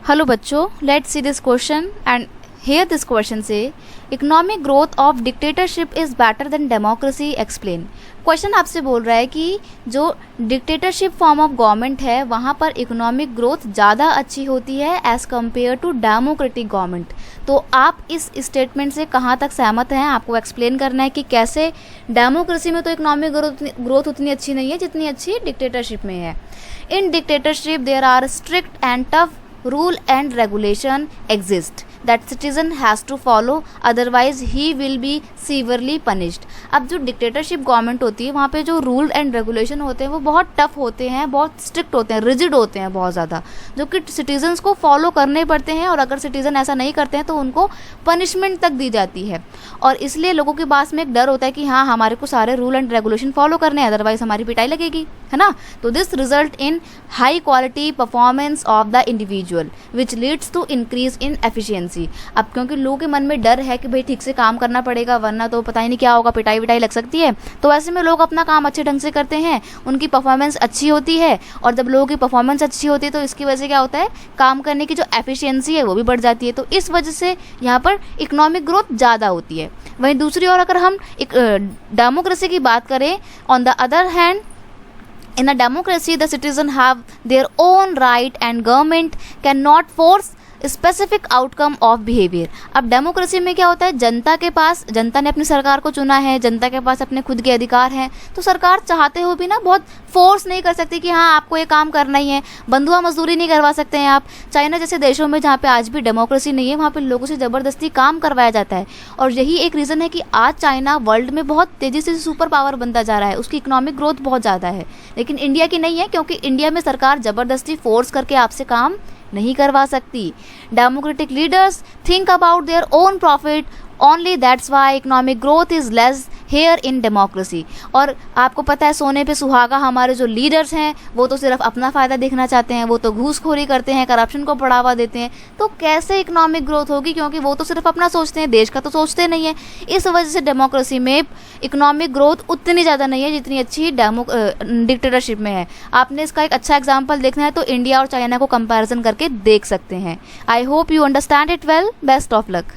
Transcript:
Hello बच्चों, let's see this question and here this question से economic growth of dictatorship is better than democracy explain. Question आपसे बोल रहा है कि जो डिक्टेटरशिप फॉर्म ऑफ गवर्नमेंट है वहाँ पर इकोनॉमिक ग्रोथ ज़्यादा अच्छी होती है as compared to democratic government. तो आप इस स्टेटमेंट से कहाँ तक सहमत हैं, आपको एक्सप्लेन करना है कि कैसे डेमोक्रेसी में तो इकोनॉमिक ग्रोथ उतनी अच्छी नहीं है जितनी अच्छी डिक्टेटरशिप में है। In dictatorship there are strict and tough rule and regulation exist that citizen has to follow, otherwise he will be severely punished। अब जो डिक्टेटरशिप गवर्नमेंट होती है वहाँ पे जो रूल एंड रेगुलेशन होते हैं वो बहुत टफ होते हैं, बहुत स्ट्रिक्ट होते हैं, रिजिड होते हैं बहुत ज़्यादा, जो कि सिटीजन्स को फॉलो करने पड़ते हैं और अगर सिटीजन ऐसा नहीं करते हैं तो उनको पनिशमेंट तक दी जाती है। और इसलिए लोगों के पास में एक डर होता है कि हाँ हमारे को सारे रूल एंड रेगुलेशन फॉलो करने हैं, अदरवाइज हमारी पिटाई लगेगी, है ना। तो this result in high quality performance of the individual which leads to increase in efficiency. अब क्योंकि लोगों के मन में डर है कि भाई ठीक से काम करना पड़ेगा वरना तो पता ही नहीं क्या होगा, पिटाई विटाई लग सकती है, तो ऐसे में लोग अपना काम अच्छे ढंग से करते हैं, उनकी परफॉर्मेंस अच्छी होती है और जब लोगों की परफॉर्मेंस अच्छी होती है तो इसकी वजह से क्या होता है, काम करने की जो एफिशिएंसी है वो भी बढ़ जाती है। तो इस वजह से यहाँ पर इकोनॉमिक ग्रोथ ज़्यादा होती है। वहीं दूसरी ओर अगर हम डेमोक्रेसी की बात करें, on the other hand in a democracy the citizens have their own right and government cannot force specific outcome of behaviour. अब डेमोक्रेसी में क्या होता है, जनता के पास, जनता ने अपनी सरकार को चुना है, जनता के पास अपने खुद के अधिकार हैं, तो सरकार चाहते हुए भी ना बहुत फोर्स नहीं कर सकती कि हाँ आपको ये काम करना ही है, बंधुआ मजदूरी नहीं करवा सकते हैं आप। चाइना जैसे देशों में जहाँ पे आज भी डेमोक्रेसी नहीं है वहाँ पे लोगों से ज़बरदस्ती काम करवाया जाता है और यही एक रीज़न है कि आज चाइना वर्ल्ड में बहुत तेज़ी से सुपर पावर बनता जा रहा है, उसकी इकोनॉमिक ग्रोथ बहुत ज़्यादा है। लेकिन इंडिया की नहीं है क्योंकि इंडिया में सरकार ज़बरदस्ती फोर्स करके आपसे काम नहीं करवा सकती। Democratic leaders think about their own profit only, that's why economic growth is less here in democracy. और आपको पता है सोने पे सुहागा, हमारे जो लीडर्स हैं वो तो सिर्फ अपना फ़ायदा देखना चाहते हैं, वो तो घूसखोरी करते हैं, करप्शन को बढ़ावा देते हैं, तो कैसे इकोनॉमिक ग्रोथ होगी, क्योंकि वो तो सिर्फ अपना सोचते हैं, देश का तो सोचते नहीं है। इस वजह से डेमोक्रेसी में इकोनॉमिक ग्रोथ उतनी ज़्यादा नहीं है जितनी अच्छी डिक्टेटरशिप में है। आपने इसका एक अच्छा एग्जाम्पल देखना है तो इंडिया और चाइना को कंपेरिजन करके देख सकते हैं। I hope you understand it well. Best of luck.